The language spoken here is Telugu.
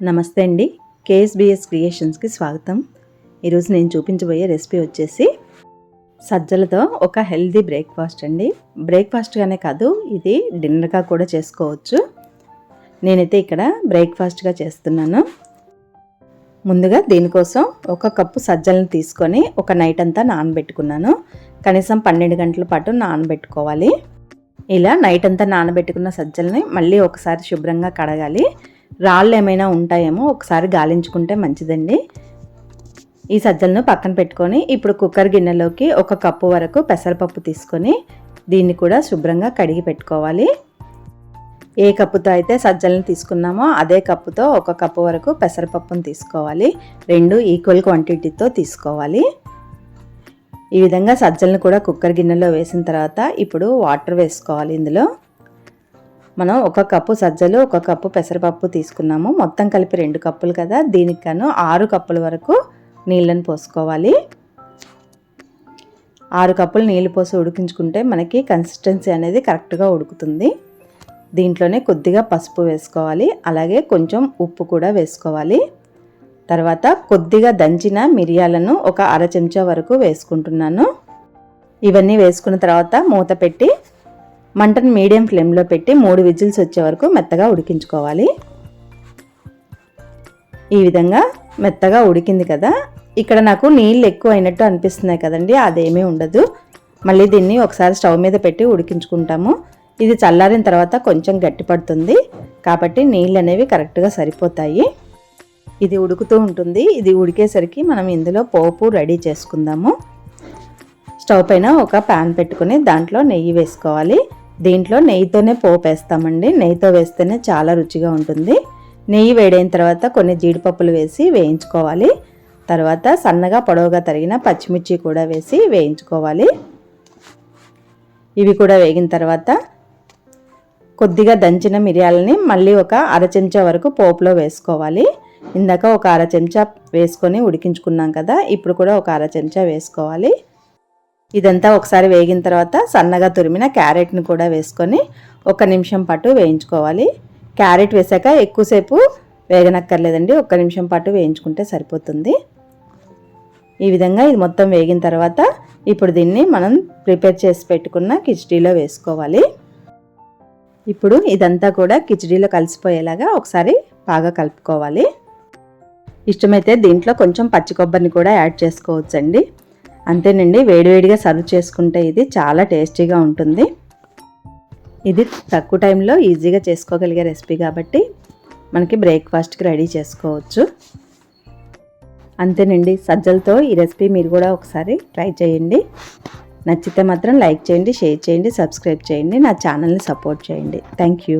నమస్తే అండి. కేఎస్బిఎస్ క్రియేషన్స్కి స్వాగతం. ఈరోజు నేను చూపించబోయే రెసిపీ వచ్చేసి సజ్జలతో ఒక హెల్దీ బ్రేక్ఫాస్ట్ అండి. బ్రేక్ఫాస్ట్గానే కాదు, ఇది డిన్నర్గా కూడా చేసుకోవచ్చు. నేనైతే ఇక్కడ బ్రేక్ఫాస్ట్గా చేస్తున్నాను. ముందుగా దీనికోసం ఒక కప్పు సజ్జలను తీసుకొని ఒక నైట్ అంతా నానబెట్టుకున్నాను. కనీసం 12 గంటల పాటు నానబెట్టుకోవాలి. ఇలా నైట్ అంతా నానబెట్టుకున్న సజ్జల్ని మళ్ళీ ఒకసారి శుభ్రంగా కడగాలి. రాళ్ళు ఏమైనా ఉంటాయేమో ఒకసారి గాలించుకుంటే మంచిదండి. ఈ సజ్జలను పక్కన పెట్టుకొని ఇప్పుడు కుక్కర్ గిన్నెలోకి ఒక కప్పు వరకు పెసరపప్పు తీసుకొని దీన్ని కూడా శుభ్రంగా కడిగి పెట్టుకోవాలి. ఏ కప్పుతో అయితే సజ్జలను తీసుకున్నామో అదే కప్పుతో ఒక కప్పు వరకు పెసరపప్పును తీసుకోవాలి. 2 ఈక్వల్ క్వాంటిటీతో తీసుకోవాలి. ఈ విధంగా సజ్జలను కూడా కుక్కర్ గిన్నెలో వేసిన తర్వాత ఇప్పుడు వాటర్ వేసుకోవాలి. ఇందులో మనం ఒక కప్పు సజ్జలు, ఒక కప్పు పెసరపప్పు తీసుకున్నాము. మొత్తం కలిపి 2 కప్పులు కదా, దీనికి గాను 6 కప్పుల వరకు నీళ్ళని పోసుకోవాలి. 6 కప్పులు నీళ్ళు పోసి ఉడికించుకుంటే మనకి కన్సిస్టెన్సీ అనేది కరెక్ట్గా ఉడుకుతుంది. దీంట్లోనే కొద్దిగా పసుపు వేసుకోవాలి, అలాగే కొంచెం ఉప్పు కూడా వేసుకోవాలి. తర్వాత కొద్దిగా దంచిన మిరియాలను ఒక 1/2 చెంచా వరకు వేసుకుంటున్నాను. ఇవన్నీ వేసుకున్న తర్వాత మూత పెట్టి మంటను మీడియం ఫ్లేమ్లో పెట్టి 3 విజిల్స్ వచ్చే వరకు మెత్తగా ఉడికించుకోవాలి. ఈ విధంగా మెత్తగా ఉడికింది కదా, ఇక్కడ నాకు నీళ్ళు ఎక్కువ అయినట్టు అనిపిస్తున్నాయి కదండి, అదేమీ ఉండదు. మళ్ళీ దీన్ని ఒకసారి స్టవ్ మీద పెట్టి ఉడికించుకుంటాము. ఇది చల్లారిన తర్వాత కొంచెం గట్టి పడుతుంది కాబట్టి నీళ్ళు అనేవి కరెక్ట్గా సరిపోతాయి. ఇది ఉడుకుతూ ఉంటుంది. ఇది ఉడికేసరికి మనం ఇందులో పోపు రెడీ చేసుకుందాము. స్టవ్ పైన ఒక ప్యాన్ పెట్టుకుని దాంట్లో నెయ్యి వేసుకోవాలి. దీంట్లో నెయ్యితోనే పోపు వేస్తామండి. నెయ్యితో వేస్తేనే చాలా రుచిగా ఉంటుంది. నెయ్యి వేడైన తర్వాత కొన్ని జీడిపప్పులు వేసి వేయించుకోవాలి. తర్వాత సన్నగా పొడవుగా తరిగిన పచ్చిమిర్చి కూడా వేసి వేయించుకోవాలి. ఇవి కూడా వేగిన తర్వాత కొద్దిగా దంచిన మిరియాలని మళ్ళీ ఒక 1/2 చెంచా వరకు పోపులో వేసుకోవాలి. ఇందాక ఒక 1/2 చెంచా వేసుకొని ఉడికించుకున్నాం కదా, ఇప్పుడు కూడా ఒక 1/2 చెంచా వేసుకోవాలి. ఇదంతా ఒకసారి వేగిన తర్వాత సన్నగా తురిమిన క్యారెట్ని కూడా వేసుకొని 1 నిమిషం పాటు వేయించుకోవాలి. క్యారెట్ వేసాక ఎక్కువసేపు వేగనక్కర్లేదండి, 1 నిమిషం పాటు వేయించుకుంటే సరిపోతుంది. ఈ విధంగా ఇది మొత్తం వేగిన తర్వాత ఇప్పుడు దీన్ని మనం ప్రిపేర్ చేసి పెట్టుకున్న కిచిడీలో వేసుకోవాలి. ఇప్పుడు ఇదంతా కూడా కిచిడీలో కలిసిపోయేలాగా ఒకసారి బాగా కలుపుకోవాలి. ఇష్టమైతే దీంట్లో కొంచెం పచ్చి కొబ్బరిని కూడా యాడ్ చేసుకోవచ్చండి. అంతేనండి, వేడివేడిగా సర్వ్ చేసుకుంటే ఇది చాలా టేస్టీగా ఉంటుంది. ఇది తక్కువ టైంలో ఈజీగా చేసుకోగలిగే రెసిపీ కాబట్టి మనకి బ్రేక్ఫాస్ట్కి రెడీ చేసుకోవచ్చు. అంతేనండి, సజ్జలతో ఈ రెసిపీ మీరు కూడా ఒకసారి ట్రై చేయండి. నచ్చితే మాత్రం లైక్ చేయండి, షేర్ చేయండి, సబ్స్క్రైబ్ చేయండి, నా ఛానల్ని సపోర్ట్ చేయండి. Thank you.